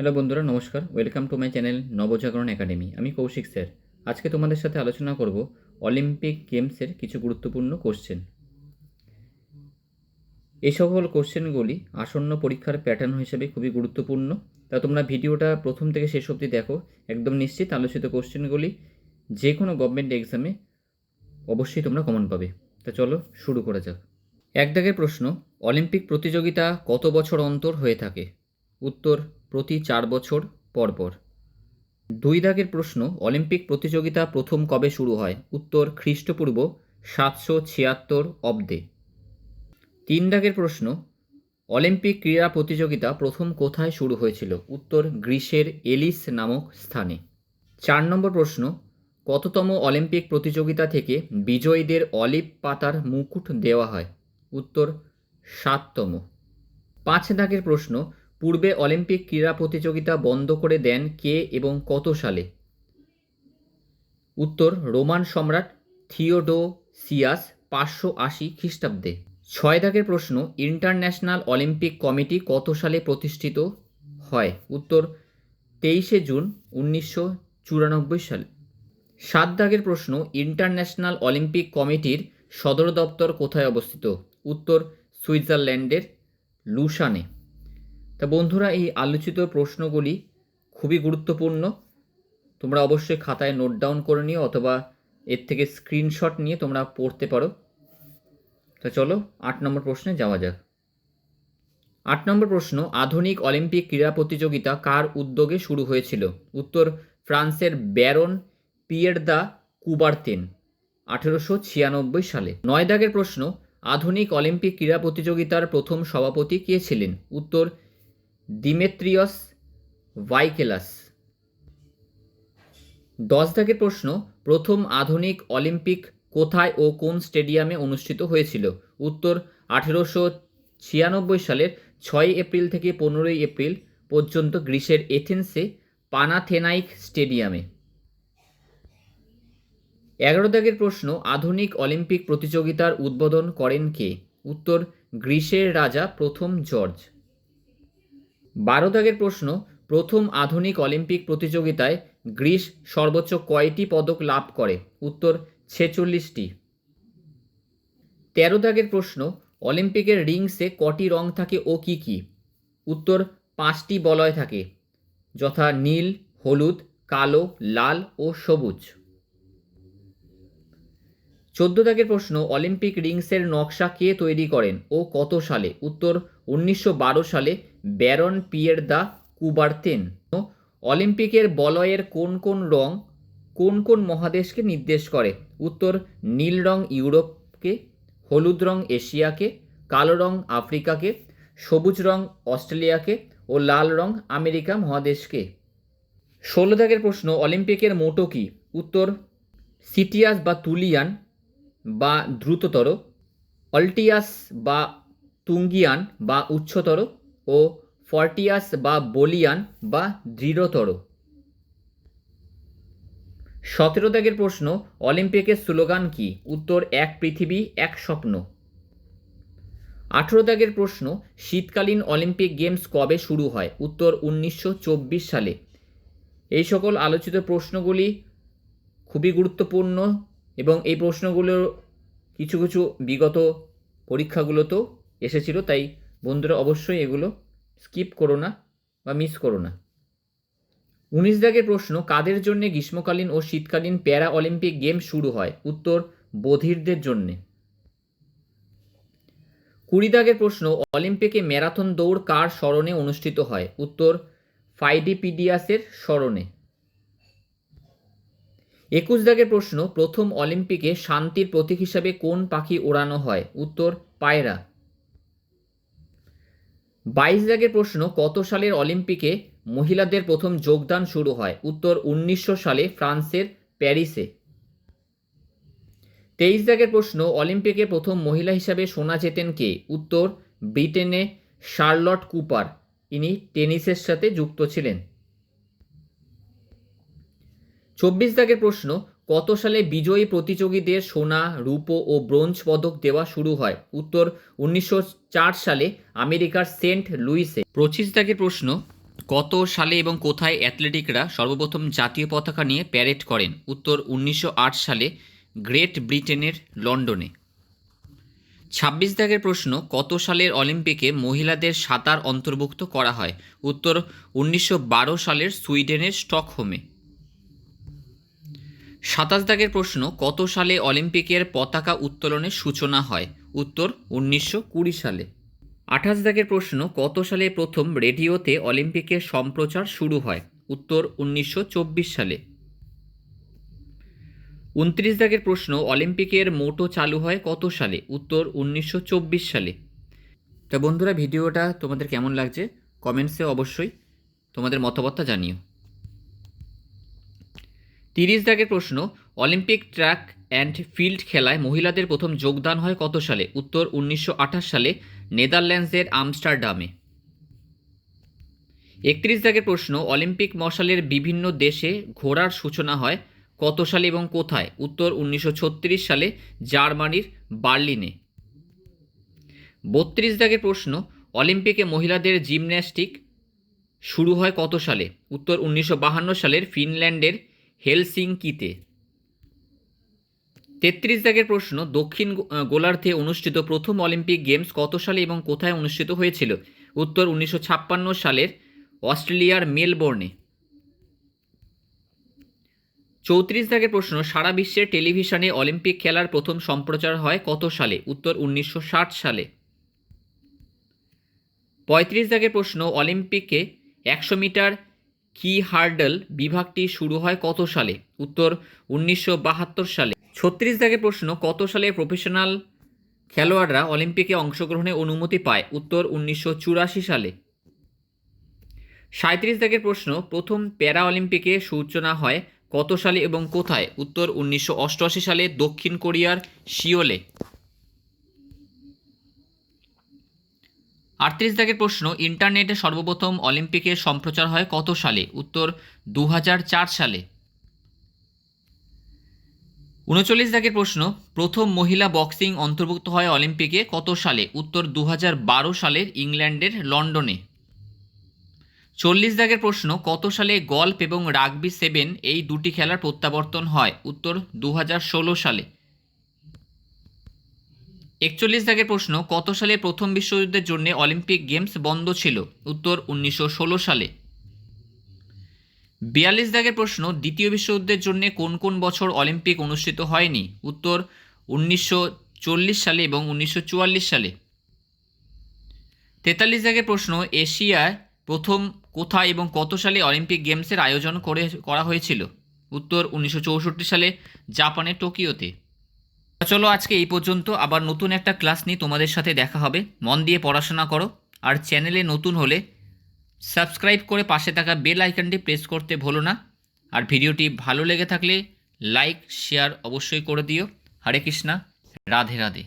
Hello বন্ধুরা, নমস্কার। Welcome to my channel Nabajagaran Academy. আমি কৌশিক স্যার। আজকে তোমাদের সাথে আলোচনা করব অলিম্পিক গেমসের কিছু গুরুত্বপূর্ণ কোশ্চেন। এই সকল কোশ্চেনগুলি আসন্ন পরীক্ষার প্যাটার্ন হিসেবে খুবই গুরুত্বপূর্ণ। তা তোমরা ভিডিওটা প্রথম থেকে শেষ অবধি দেখো। একদম নিশ্চিত আলোচিত কোশ্চেনগুলি যে কোনো গভর্নমেন্ট এক্সামে অবশ্যই তোমরা কমন পাবে। তা চলো শুরু করা যাক। এক দাগের প্রশ্ন, অলিম্পিক প্রতিযোগিতা কত বছর অন্তর হয়ে থাকে? উত্তর, প্রতি 4 বছর পর পর। 2 দাগের প্রশ্ন, অলিম্পিক প্রতিযোগিতা প্রথম কবে শুরু হয়? উত্তর, খ্রিস্টপূর্ব 776 অব্দে। 3 দাগের প্রশ্ন, অলিম্পিক ক্রীড়া প্রতিযোগিতা প্রথম কোথায় শুরু হয়েছিল? উত্তর, গ্রিসের এলিস নামক স্থানে। 4 নম্বর প্রশ্ন, কততম অলিম্পিক প্রতিযোগিতা থেকে বিজয়ীদের অলিভ পাতার মুকুট দেওয়া হয়? উত্তর, 7তম। 5 দাগের প্রশ্ন, পূর্বে অলিম্পিক ক্রীড়া প্রতিযোগিতা বন্ধ করে দেন কে এবং কত সালে? উত্তর, রোমান সম্রাট থিওডোসিয়াস 580 খ্রিস্টাব্দে। 6 দাগের প্রশ্ন, ইন্টারন্যাশনাল অলিম্পিক কমিটি কত সালে প্রতিষ্ঠিত হয়? উত্তর, 23 জুন 1994 সালে। 7 দাগের প্রশ্ন, ইন্টারন্যাশনাল অলিম্পিক কমিটির সদর দপ্তর কোথায় অবস্থিত? উত্তর, সুইজারল্যান্ডের লুসানে। তা বন্ধুরা, এই আলোচিত প্রশ্নগুলি খুবই গুরুত্বপূর্ণ। তোমরা অবশ্যই খাতায় নোট ডাউন করে নিও অথবা এর থেকে স্ক্রিনশট নিয়ে তোমরা পড়তে পারো। তো চলো 8 নম্বর প্রশ্নে যাওয়া যাক। 8 নম্বর প্রশ্ন, আধুনিক অলিম্পিক ক্রীড়া প্রতিযোগিতা কার উদ্যোগে শুরু হয়েছিল? উত্তর, ফ্রান্সের ব্যারন পিয়ের দা কুবারতেন 1896 সালে। 9 দাগের প্রশ্ন, আধুনিক অলিম্পিক ক্রীড়া প্রতিযোগিতার প্রথম সভাপতি কে ছিলেন? উত্তর, দিমেত্রিয়স ভাইকেলাস। 10 দাগের প্রশ্ন, প্রথম আধুনিক অলিম্পিক কোথায় ও কোন স্টেডিয়ামে অনুষ্ঠিত হয়েছিল? উত্তর, 1896 সালের 6 এপ্রিল থেকে 15 এপ্রিল পর্যন্ত গ্রিসের এথেন্সে পানাথেনাইক স্টেডিয়ামে। 11 দাগের প্রশ্ন, আধুনিক অলিম্পিক প্রতিযোগিতার উদ্বোধন করেন কে? উত্তর, গ্রিসের রাজা প্রথম জর্জ। 12 দাগের প্রশ্ন, প্রথম আধুনিক অলিম্পিক প্রতিযোগিতায় গ্রিস সর্বোচ্চ কয়টি পদক লাভ করে? উত্তর, 46টি। 13 দাগের প্রশ্ন, অলিম্পিকের রিংসে কটি রং থাকে ও কি কি? উত্তর, 5টি বলয় থাকে, যথা নীল, হলুদ, কালো, লাল ও সবুজ। 14 দাগের প্রশ্ন, অলিম্পিক রিংসের নকশা কে তৈরি করেন ও কত সালে? উত্তর, 1912 সালে ব্যারন পিয়ের দা কুবারতেন। অলিম্পিকের বলয়ের কোন কোন রং কোন কোন মহাদেশকে নির্দেশ করে? উত্তর, নীল রং ইউরোপকে, হলুদ রং এশিয়াকে, কালো রং আফ্রিকাকে, সবুজ রং অস্ট্রেলিয়াকে ও লাল রং আমেরিকা মহাদেশকে। 16 দাগের প্রশ্ন, অলিম্পিকের মোটো কি? উত্তর, সিটিয়াস বা তুলিয়ান বা দ্রুততর, অল্টিয়াস বা তুঙ্গিয়ান বা উচ্চতর ও ফর্টিয়াস বা বলিয়ান বা দৃঢ়তর। 17 দাগের প্রশ্ন, অলিম্পিকের স্লোগান কি? উত্তর, এক পৃথিবী এক স্বপ্ন। 18 দাগের প্রশ্ন, শীতকালীন অলিম্পিক গেমস কবে শুরু হয়? উত্তর, 1924 সালে। এই সকল আলোচিত প্রশ্নগুলি খুবই গুরুত্বপূর্ণ এবং এই প্রশ্নগুলো কিছু কিছু বিগত পরীক্ষাগুলোতেও এসেছিল, তাই বন্ধুরা অবশ্যই এগুলো স্কিপ করো না বা মিস করো না। 19 দাগের প্রশ্ন, কাদের জন্য গ্রীষ্মকালীন ও শীতকালীন প্যারা অলিম্পিক গেম শুরু হয়? উত্তর, বধিরদের জন্যে। 20 দাগের প্রশ্ন, অলিম্পিকে ম্যারাথন দৌড় কার স্মরণে অনুষ্ঠিত হয়? উত্তর, ফাইডিপিডিয়াসের স্মরণে। 21 দাগের প্রশ্ন, প্রথম অলিম্পিকে শান্তির প্রতীক হিসাবে কোন পাখি ওড়ানো হয়? উত্তর, পায়রা। 22 দাগের প্রশ্ন, কত সালের অলিম্পিকে মহিলাদের প্রথম যোগদান শুরু হয়? উত্তর, 1900 সালে ফ্রান্সের প্যারিসে। 23 দাগের প্রশ্ন, অলিম্পিকে প্রথম মহিলা হিসাবে সোনা জেতেন কে? উত্তর, ব্রিটেনে শার্লট কুপার, ইনি টেনিসের সাথে যুক্ত ছিলেন। 24 দাগের প্রশ্ন, কত সালে বিজয়ী প্রতিযোগীদের সোনা, রূপো ও ব্রোঞ্জ পদক দেওয়া শুরু হয়? উত্তর, 1904 সালে আমেরিকার সেন্ট লুইসে। 25 দাগের প্রশ্ন, কত সালে এবং কোথায় অ্যাথলেটিকরা সর্বপ্রথম জাতীয় পতাকা নিয়ে প্যারেড করেন? উত্তর 1908 সালে গ্রেট ব্রিটেনের লন্ডনে। 26 দাগের প্রশ্ন, কত সালের অলিম্পিকে মহিলাদের সাঁতার অন্তর্ভুক্ত করা হয়? উত্তর 1912 সালের সুইডেনের স্টকহোমে। 27 দাগের প্রশ্ন, কত সালে অলিম্পিকের পতাকা উত্তোলনের সূচনা হয়? উত্তর 1920 সালে। 28 দাগের প্রশ্ন, কত সালে প্রথম রেডিওতে অলিম্পিকের সম্প্রচার শুরু হয়? উত্তর 1924 সালে। 29 দাগের প্রশ্ন, অলিম্পিকের মোটো চালু হয় কত সালে? উত্তর 1924 সালে। তো বন্ধুরা, ভিডিওটা তোমাদের কেমন লাগছে কমেন্টসে অবশ্যই তোমাদের মতামতটা জানিও। 30 দাগের প্রশ্ন, অলিম্পিক ট্র্যাক অ্যান্ড ফিল্ড খেলায় মহিলাদের প্রথম যোগদান হয় কত সালে? উত্তর 1928 সালে নেদারল্যান্ডসের আমস্টারডামে। 31 দাগের প্রশ্ন, অলিম্পিক মশালের বিভিন্ন দেশে ঘোরার সূচনা হয় কত সালে এবং কোথায়? উত্তর 1936 সালে জার্মানির বার্লিনে। 32 দাগের প্রশ্ন, অলিম্পিকে মহিলাদের জিমন্যাস্টিক শুরু হয় কত সালে? উত্তর 1952 সালের ফিনল্যান্ডের হেলসিঙ্কিতে। 33 দাগের প্রশ্ন, দক্ষিণ গোলার্ধে অনুষ্ঠিত প্রথম অলিম্পিক গেমস কত সালে এবং কোথায় অনুষ্ঠিত হয়েছিল? উত্তর 1956 সালের অস্ট্রেলিয়ার মেলবোর্নে। 34 দাগের প্রশ্ন, সারা বিশ্বের টেলিভিশনে অলিম্পিক খেলার প্রথম সম্প্রচার হয় কত সালে? উত্তর 1960 সালে। 35 দাগের প্রশ্ন, অলিম্পিকে 100 মিটার কি হার্ডল বিভাগটি শুরু হয় কত সালে? উত্তর 1972 সালে। 36 দাগের প্রশ্ন, কত সালে প্রফেশনাল খেলোয়াড়রা অলিম্পিকে অংশগ্রহণে অনুমতি পায়? উত্তর 1984 সালে। 37 দাগের প্রশ্ন, প্রথম প্যারা অলিম্পিকে সূচনা হয় কত সালে এবং কোথায়? উত্তর 1988 সালে দক্ষিণ কোরিয়ার সিওলে। 38 দাগের প্রশ্ন, ইন্টারনেটে সর্বপ্রথম অলিম্পিকের সম্প্রচার হয় কত সালে? উত্তর 2004 সালে। 39 দাগের প্রশ্ন, প্রথম মহিলা বক্সিং অন্তর্ভুক্ত হয় অলিম্পিকে কত সালে? উত্তর 2012 সালের ইংল্যান্ডের লন্ডনে। 40 দাগের প্রশ্ন, কত সালে গল্ফ এবং রাগবি 7 এই দুটি খেলার প্রত্যাবর্তন হয়? উত্তর 2016 সালে। 41 দাগের প্রশ্ন, কত সালে প্রথম বিশ্বযুদ্ধের জন্য অলিম্পিক গেমস বন্ধ ছিল? উত্তর 1916 সালে। 42 দাগের প্রশ্ন, দ্বিতীয় বিশ্বযুদ্ধের জন্য কোন কোন বছর অলিম্পিক অনুষ্ঠিত হয়নি? উত্তর 1940 সালে এবং 1944 সালে। 43 দাগের প্রশ্ন, এশিয়ায় প্রথম কোথায় এবং কত সালে অলিম্পিক গেমসের আয়োজন করা হয়েছিল? উত্তর 1964 সালে জাপানের টোকিওতে। চলো আজকে এই পর্যন্ত, আবার নতুন একটা ক্লাস নিয়ে তোমাদের সাথে দেখা হবে। মন দিয়ে পড়াশোনা করো, আর চ্যানেলে নতুন হলে সাবস্ক্রাইব করে পাশে থাকা বেল আইকনটি প্রেস করতে ভুলো না। আর ভিডিওটি ভালো লেগে থাকলে লাইক শেয়ার অবশ্যই করে দিও। হরে কৃষ্ণা, রাধে রাধে।